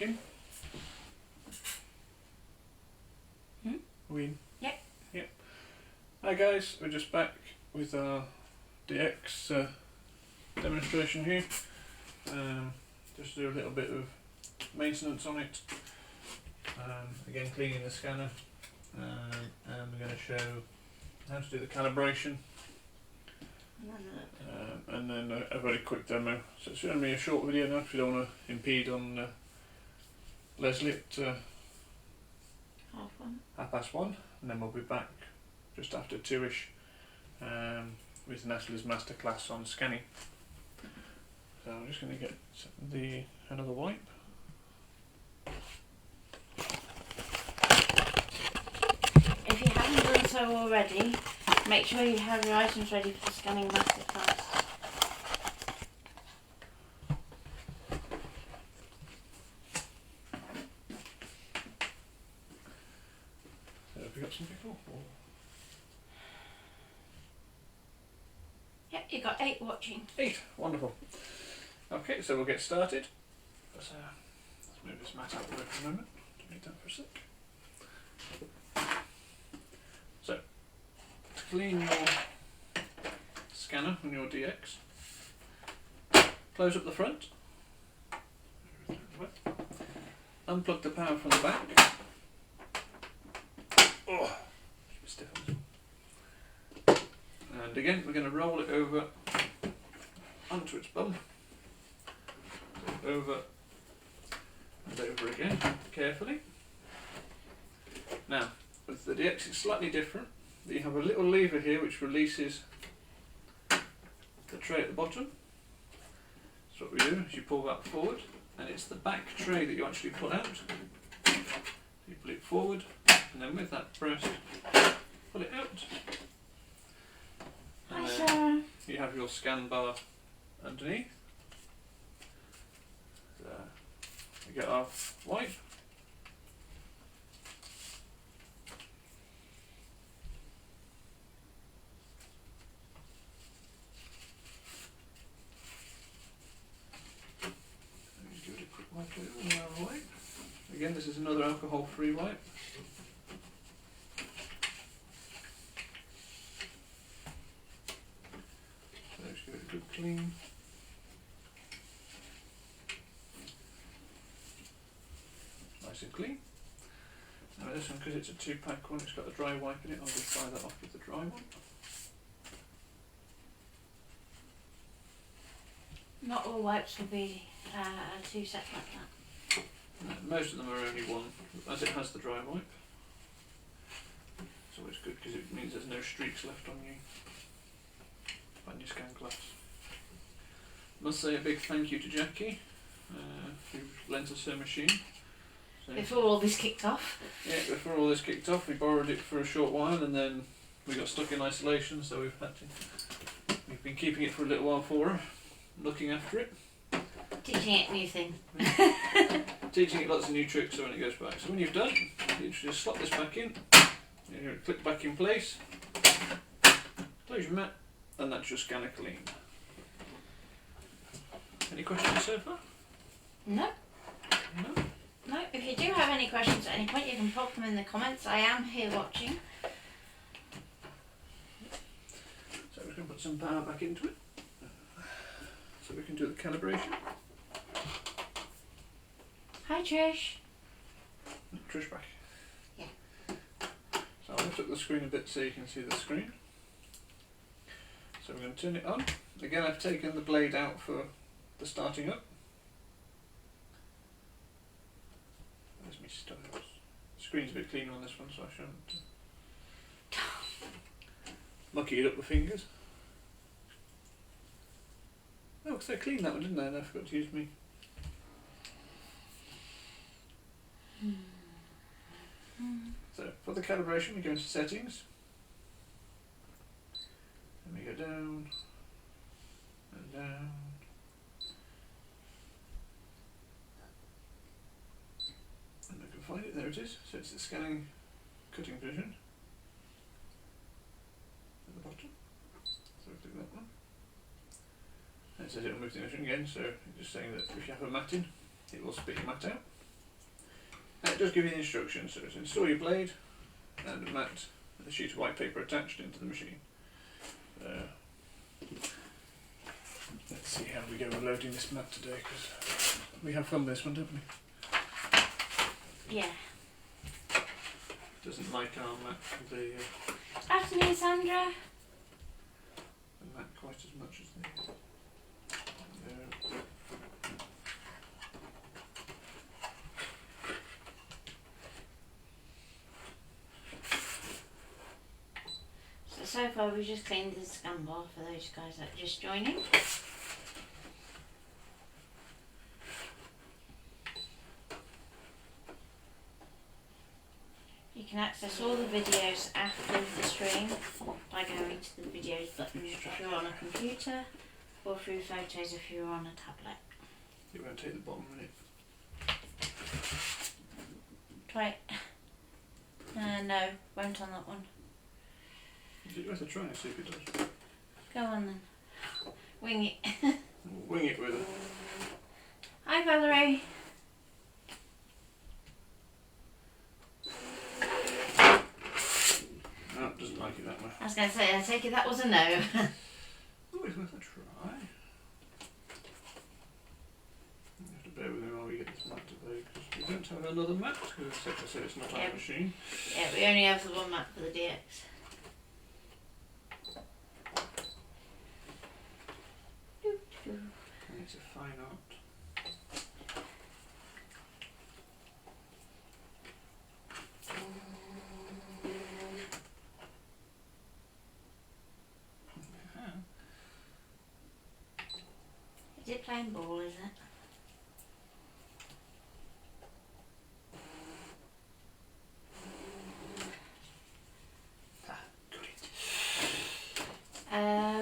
in. Win. Yep. Yep. Hi guys, we're just back with our DX demonstration here. Just do a little bit of maintenance on it. Again, cleaning the scanner, and we're going to show how to do the calibration, and then a very quick demo. So it's going to be a short video now, if you don't want to impede on Leslie at 1:30, and then we'll be back just after 2ish with Natalie's masterclass on scanning. So I'm just going to get another wipe. If you haven't done so already, make sure you have your items ready for the scanning masterclass. So have we got some people? Or? Yep, you've got 8 watching. 8, wonderful. Okay, so we'll get started. Let's move this mat out of the way for a moment. Don't need that for a sec. So, to clean your scanner on your DX, close up the front, unplug the power from the back. Oh, should be stiff on this one. And again, we're going to roll it over onto its bum. So over and over again, carefully. Now, with the DX it's slightly different. You have a little lever here which releases the tray at the bottom. So what we do is you pull that forward, and it's the back tray that you actually pull out. You pull it forward, and then with that pressed, pull it out. And then you have your scan bar underneath. So we get our wipe. Just give it a quick wipe over the other way. Again, this is another alcohol-free wipe. So just give it a good clean. Nice and clean. Now this one, because it's a 2-pack one, it's got a dry wipe in it. I'll just dry that off with the dry one. Not all wipes will be 2 sets like that. No, most of them are only one, as it has the dry wipe. It's always good because it means there's no streaks left on your scan glass. Must say a big thank you to Jackie, who lent us her machine. So, Before all this kicked off. yeah, before all this kicked off, we borrowed it for a short while, and then we got stuck in isolation, so we've been keeping it for a little while for her, looking after it. Teaching it new thing. Teaching it lots of new tricks so when it goes back. So when you've done, you just slot this back in, you click back in place, close your mat, and that's your scanner clean. Any questions so far? No. No? No. If you do have any questions at any point, you can pop them in the comments. I am here watching. So we're going to put some power back into it, so we can do the calibration. Hi Trish. Trish back. Yeah. So I'll lift up the screen a bit so you can see the screen. So we're going to turn it on. Again, I've taken the blade out for the starting up. There's me stuff. The screen's a bit cleaner on this one, so I shouldn't mucky it up with fingers. Oh, because I cleaned that one, didn't I? And I forgot to use me. So for the calibration, we go into settings, and we go down and down. And I can find it, there it is. So it's the scanning cutting position at the bottom. So we click that one. And it says it will move the motion again, so it's just saying that if you have a mat in, it will spit your mat out. And it does give you the instructions. So to install your blade and a mat with a sheet of white paper attached into the machine. Let's see how we go with loading this mat today, because we have fun with this one, don't we? Yeah. Doesn't like our mat with the Afternoon, Sandra. mat quite as much as the. So far we've just cleaned the scan bar for those guys that are just joining. You can access all the videos after the stream by going to the videos button if you're on a computer, or through photos if you're on a tablet. It won't take the bottom, will it? Try it. No, won't on that one. You have to try and see if it does. Go on then. Wing it. Wing it with it. Hi Valerie. No, it doesn't like it that way. I was going to say, I take it that was a no. Oh, it's worth a try. You have to bear with me while we get this mat today, because we don't have another mat, because except I said it's not our machine. Yeah, we only have the one mat for the DX. And it's a fine art. Is it playing ball, is it?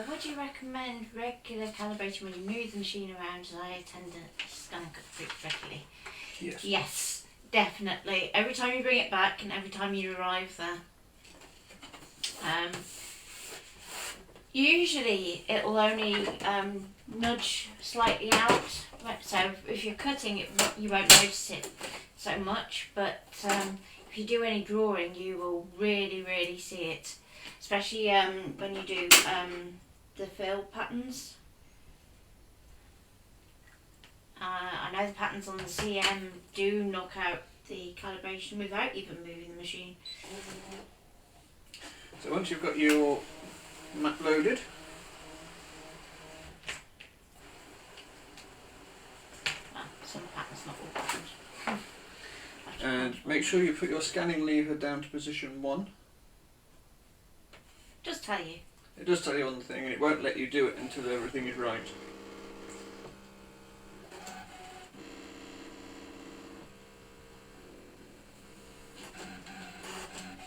Would you recommend regular calibration when you move the machine around, as I tend to ScanNCut pretty regularly? Yes. Yes, definitely. Every time you bring it back and every time you arrive there. Usually it'll only nudge slightly out, so if you're cutting it you won't notice it so much, but if you do any drawing you will really see it, especially when you do the fill patterns. I know the patterns on the CM do knock out the calibration without even moving the machine. So once you've got your mat loaded, well, some patterns, not all patterns. and make sure you put your scanning lever down to position 1. Just tell you. It does tell you on the thing, and it won't let you do it until everything is right.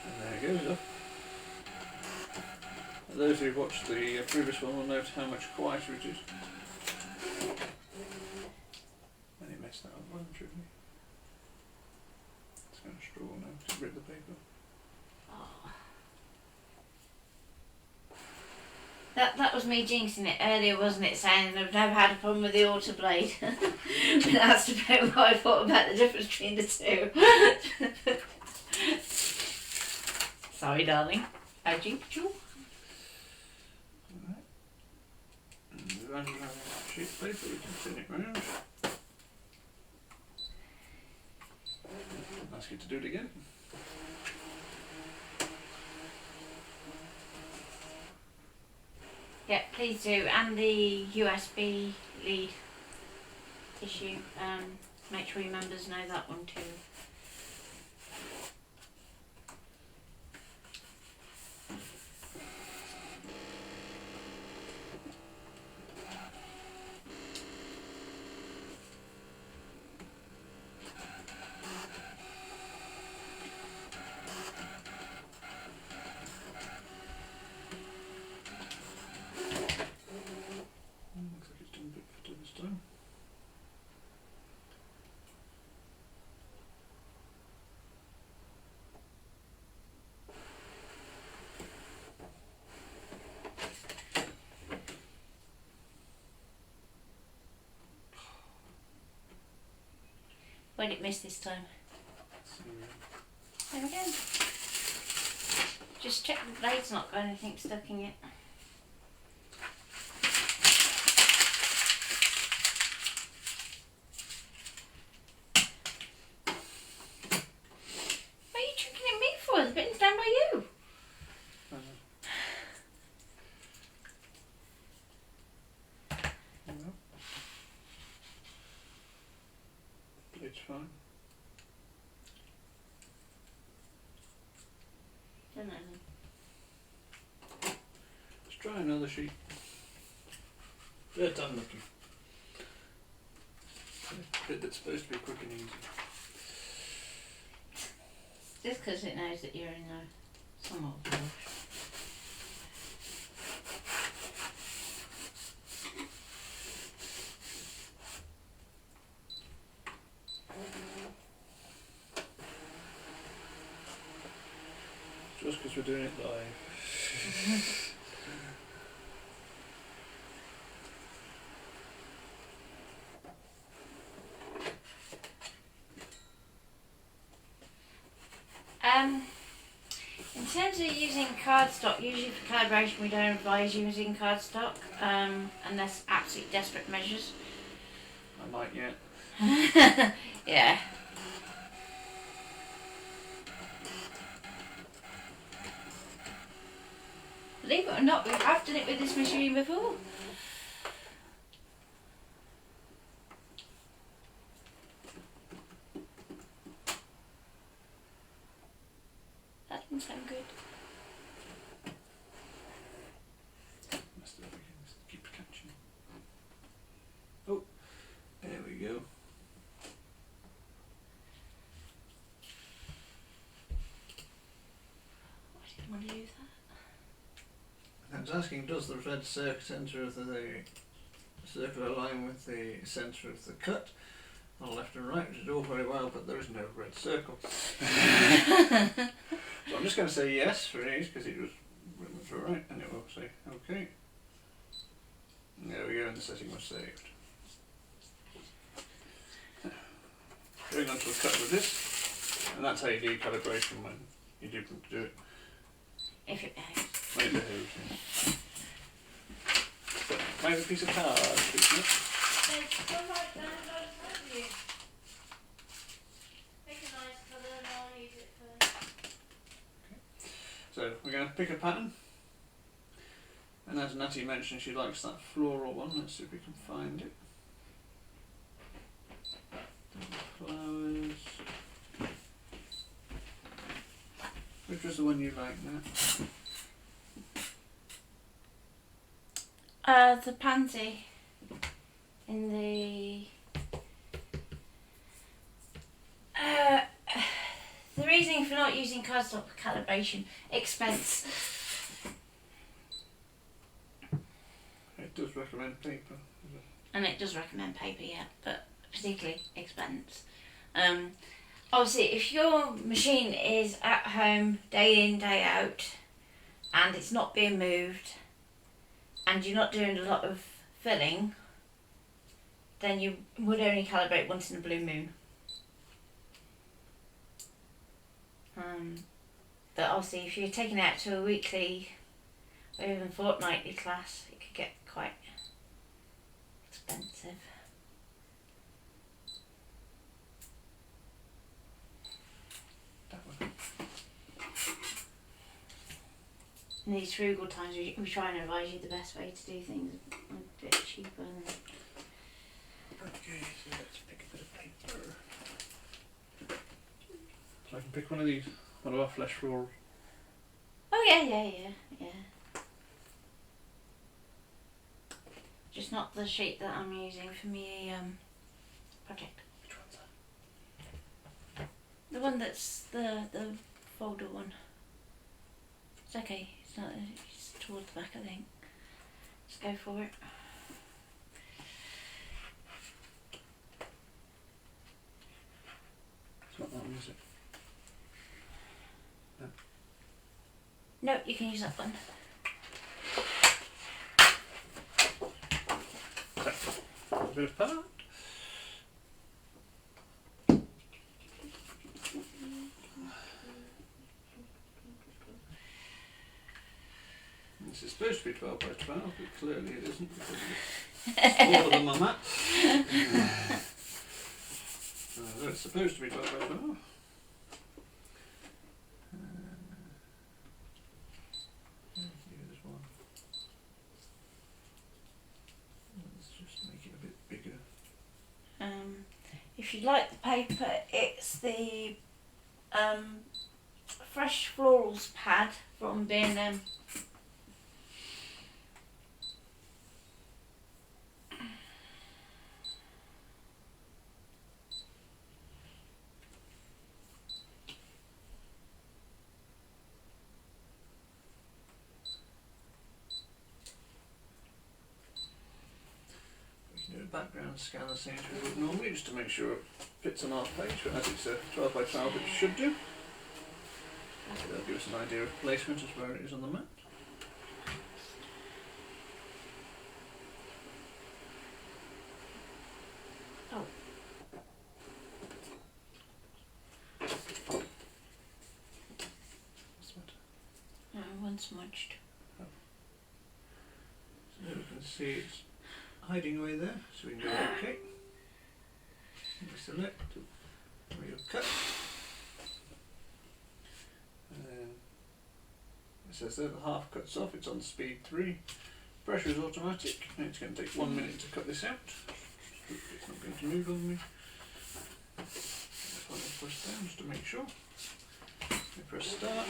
And there it goes up. Those who've watched the previous one will note how much quieter it is. And it messed that up, shouldn't it? It's going to straw now, to rip the paper. Oh. That was me jinxing it earlier, wasn't it? Saying I've never had a problem with the auto blade. When asked about what I thought about the difference between the two. Sorry, darling. I jinxed you. Alright. And then you have a sheet of paper, we can spin it round. Ask you to do it again. Yeah, please do. And the USB lead issue. Make sure your members know that one too. Looks like it's done a bit better this time. Where did it miss this time? There we go. Just check the blade's not got anything stuck in it. What are you chucking at me for? The bin's down by you. No. Blade's fine. Don't know. Let's try another sheet. Third time lucky. The bit that's supposed to be quick and easy. Just because it knows that you're in a somewhat of a rush. Just because we're doing it live. In terms of using cardstock, usually for calibration we don't advise using cardstock unless absolute desperate measures. I might yet. Yeah. Believe it or not, we have done it with this machine before. That didn't sound good. Must have keep catching. Oh, there we go. I didn't want to use that. I was asking, does the red centre of the circular line with the centre of the cut on left and right, which is all very well, but there is no red circle. So I'm just going to say yes for ease because it was right, and it will say OK. There we go, and the setting was saved. Going on to a cut with this, and that's how you do calibration when you do it. If it behaves. When it behaves, yeah. So, can I have a piece of card, please? So we're going to pick a pattern, and as Natty mentioned, she likes that floral one. Let's see if we can find it. Flowers. Which was the one you liked, Nat? The pansy in the reasoning for not using cardstock for calibration: expense. It does recommend paper. And it does recommend paper, yeah, but particularly expense. Obviously, if your machine is at home day in, day out, and it's not being moved, and you're not doing a lot of filling, then you would only calibrate once in a blue moon. But obviously, if you're taking it out to a weekly or even fortnightly class, it could get quite expensive. In these frugal times, we try and advise you the best way to do things a bit cheaper. Okay, so let's pick a bit of paper. So I can pick one of these, one of our flesh florals. Oh yeah. Just not the sheet that I'm using for my project. Which one's that? The one that's the folder one. It's okay. It's not. It's towards the back, I think. Let's go for it. It's not that one, is it? No, you can use that one. So, a bit of part. This is supposed to be 12 by 12, but clearly it isn't because it's smaller than my mat. So it's supposed to be 12 by 12. Here's one. Let's just make it a bit bigger. If you like the paper, it's the Fresh Florals pad from B&M. Background scan the same as we would normally, just to make sure it fits on our page, but as it's a 12 by 12 it should do. So that'll give us an idea of placement as where it is on the mat. Oh. What's the matter? One smudged. Oh. So we can see it's hiding away there, so we can go OK. We select where you'll cut. And then it says there the half cuts off, it's on speed 3. Pressure is automatic, and it's going to take 1 minute to cut this out. It's not going to move on me. If I push down just to make sure. We press start.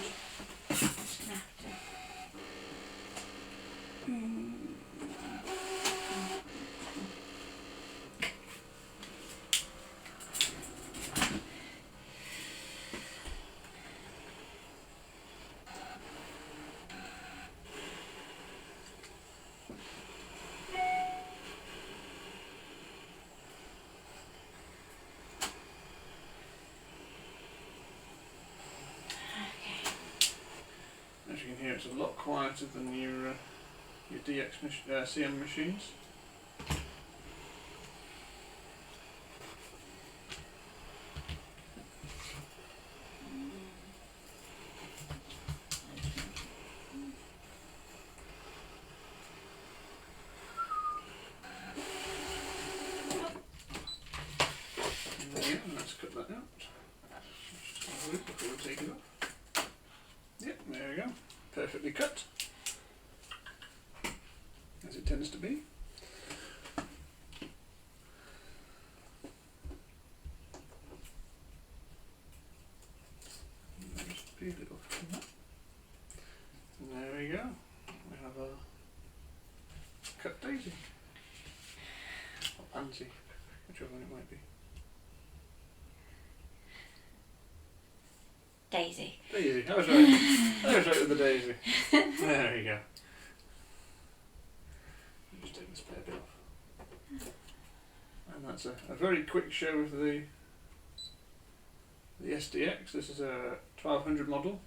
As you can hear, it's a lot quieter than your DX CM machines. And there you go, let's cut that out. Just have a look before we take it off. Yep, there we go. Perfectly cut, as it tends to be. Just peel it off from that. And there we go. We have a cut daisy. Or pansy, whichever one it might be. Daisy. Daisy, I was right. I was right with the daisy. There you go. Just take this spare bit off. And that's a very quick show of the SDX. This is a 1200 model.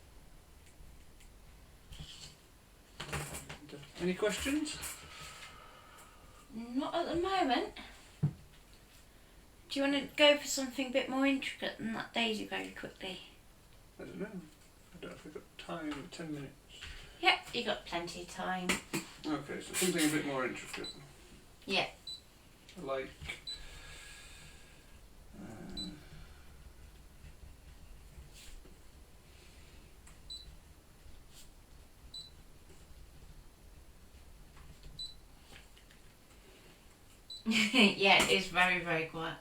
Any questions? Not at the moment. Do you want to go for something a bit more intricate than that daisy very quickly? I don't know. I don't know if we've got time. 10 minutes. Yep, you got plenty of time. Okay, so something a bit more intricate. Yeah. Like yeah, it's very, very quiet.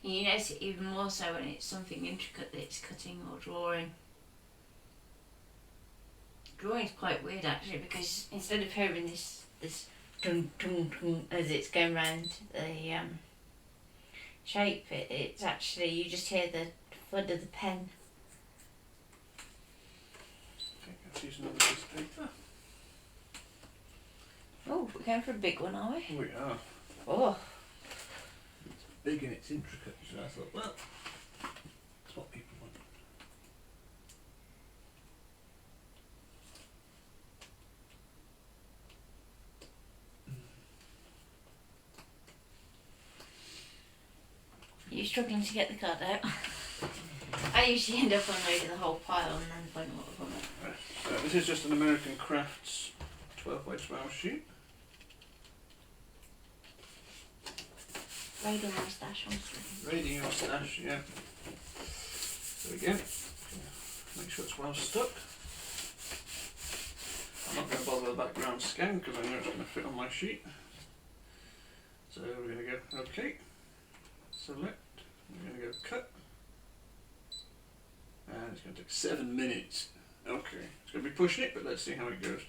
And you notice it even more so when it's something intricate that it's cutting or drawing. Drawing is quite weird actually, because instead of hearing this dun dun dun as it's going round the shape, it's actually, you just hear the thud of the pen. okay, let's use another piece of paper. Oh, we're going for a big one, are we? We are. Oh. Big and it's intricate, so I thought, well, that's what people want. Are you struggling to get the card out? I usually end up unloading the whole pile and then putting what on it. Right. So this is just an American Crafts 12 by 12 sheet. Raiding my stash, honestly. Raiding your stash, yeah. There we go. Make sure it's well stuck. I'm not going to bother with the background scan because I know it's going to fit on my sheet. So we're going to go OK, select, we're going to go cut, and it's going to take 7 minutes. Okay, it's going to be pushing it, but let's see how it goes.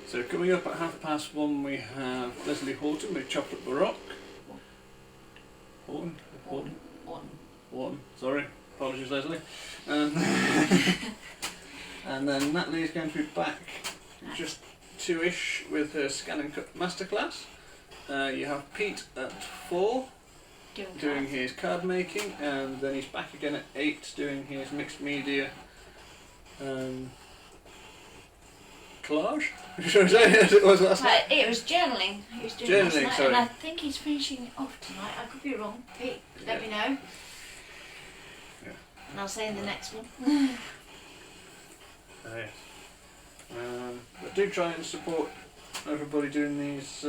So coming up at 1:30 we have Leslie Horton with Chocolate Baroque. Horton, sorry, apologies Leslie. And then Natalie is going to be back just 2-ish with her ScanNCut Masterclass. You have Pete at 4 doing his card making, and then he's back again at 8 doing his mixed media collage. Should I say as it was last night? It was journaling. He was doing last night, and I think he's finishing it off tonight. I could be wrong. Pete, let me know. Yeah. And I'll say in the next one. Yes. But do try and support everybody doing these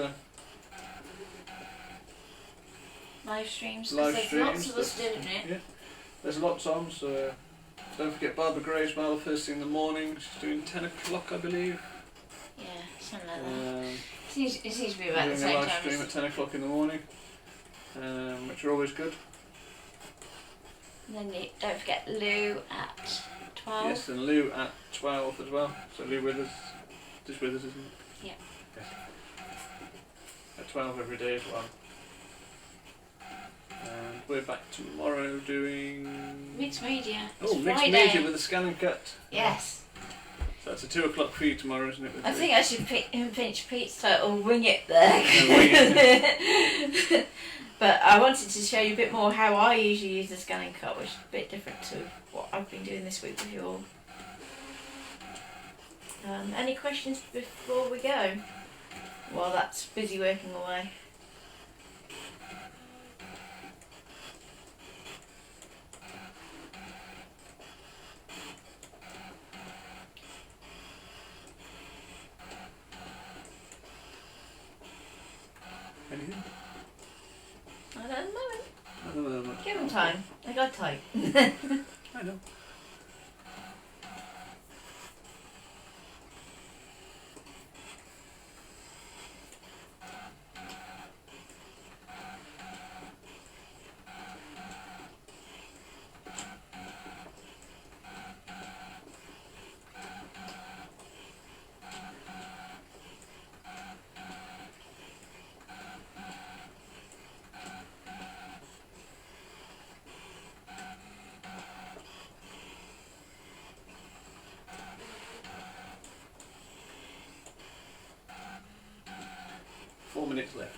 live streams. Live There's streams, lots of us doing it. Yeah. There's lots on, so don't forget Barbara Gray's well first thing in the morning. She's doing 10 o'clock, I believe. Yeah, something like that. It seems to be about the doing same a live time. stream at 10 o'clock in the morning, which are always good. And then don't forget Lou at 12. Yes, and Lou at 12 as well. So Lou Withers is with us, isn't it? Yeah. Yes. At 12 every day as well. And we're back tomorrow doing Mixed media. It's mixed Friday. media with the ScanNCut. Yes. So that's a 2 o'clock for you tomorrow, isn't it? I think I should pinch Pete's title, wing it there. But I wanted to show you a bit more how I usually use the ScanNCut, which is a bit different to what I've been doing this week with you all. Any questions before we go? Well, that's busy working away. Anything? I don't know. I don't know much. Give them time. They got tight. I know. Minutes left.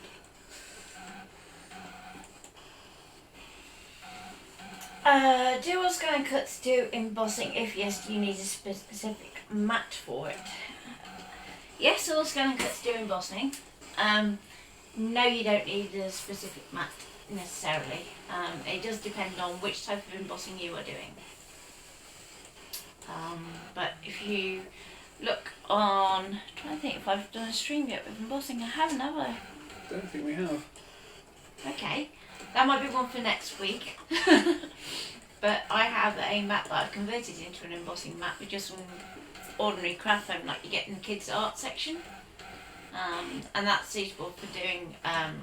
Do all ScanNCuts do embossing? If yes, do you need a specific mat for it? Yes, all ScanNCuts do embossing. No, you don't need a specific mat necessarily. It does depend on which type of embossing you are doing. But if you look on, I'm trying to think if I've done a stream yet with embossing. I haven't, have I? Don't think we have. Okay, that might be one for next week. But I have a mat that I've converted into an embossing mat with just some ordinary craft foam like you get in the kids' art section. And that's suitable for doing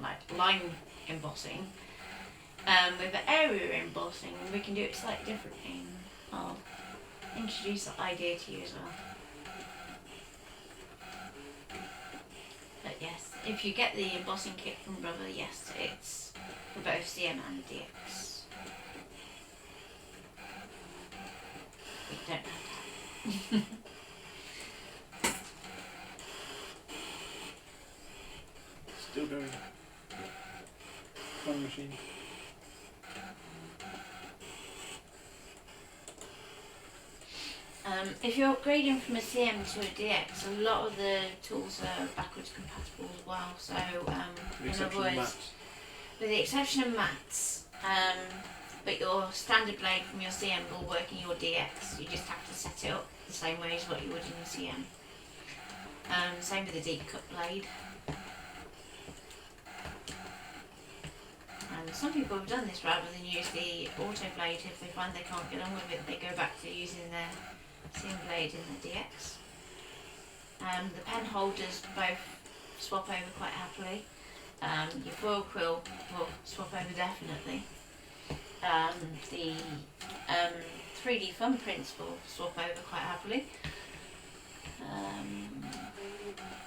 like line embossing. With the area embossing, we can do it slightly differently. I'll introduce that idea to you as well. But yes, if you get the embossing kit from Brother, yes, it's for both CM and DX. We don't have that. Still going. Fun machine. If you're upgrading from a CM to a DX, a lot of the tools are backwards compatible as well. So, in other words, with the exception of mats, but your standard blade from your CM will work in your DX. You just have to set it up the same way as what you would in your CM. Same with the deep cut blade. And some people have done this rather than use the auto blade. If they find they can't get on with it, they go back to using their CM blade in the DX. The pen holders both swap over quite happily. Your foil quill will swap over definitely. The 3D thumbprints will swap over quite happily.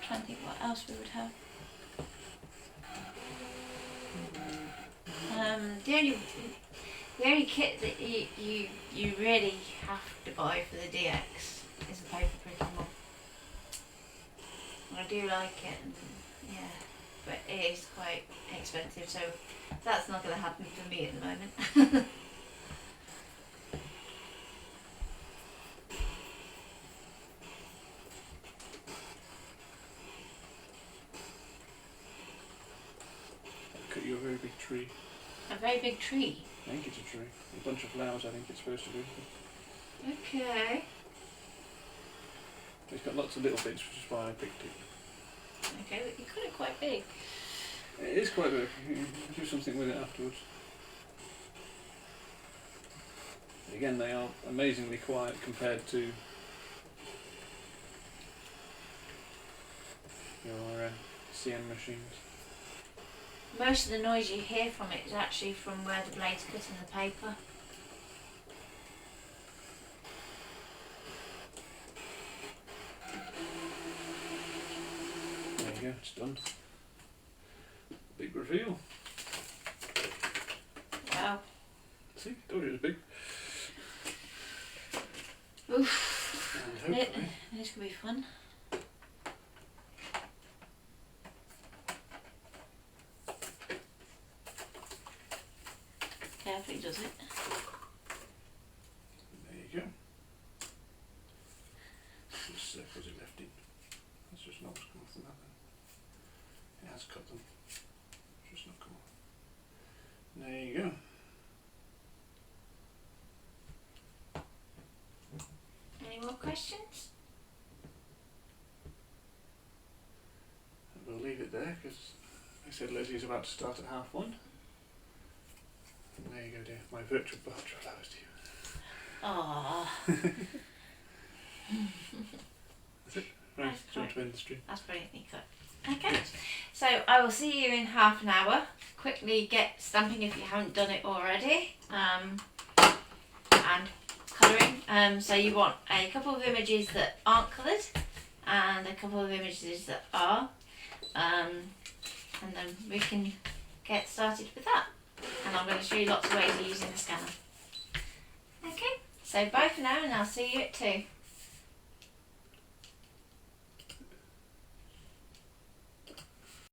Trying to think what else we would have. The only kit that you really have to buy for the DX is a paper printing one. I do like it, and yeah, but it is quite expensive, so that's not going to happen for me at the moment. Cut you a very big tree. A very big tree? I think it's a tree. A bunch of flowers, I think it's supposed to be. Okay. It's got lots of little bits, which is why I picked it. Okay, but you cut it quite big. It is quite big. You can do something with it afterwards. Again, they are amazingly quiet compared to your CM machines. Most of the noise you hear from it is actually from where the blade's cutting the paper. There you go, it's done. Big reveal. Wow. See, I told you it was big. Oof. And hopefully, This could be fun. Carefully does it. there you go. Just circles it left in. That's just not come off the map then. It has cut them. Just not come off. There you go. Any more questions? We'll leave it there because I said Leslie's about to start at 1:30. There you go, dear. My virtual bar allows you. Aww. That's it. Right, jump to end the stream. That's brilliantly cut. Okay, so I will see you in half an hour. Quickly get stamping if you haven't done it already. And colouring. So you want a couple of images that aren't coloured and a couple of images that are. And then we can get started with that. And I'm going to show you lots of ways of using the scanner. Okay, so bye for now, and I'll see you at 2.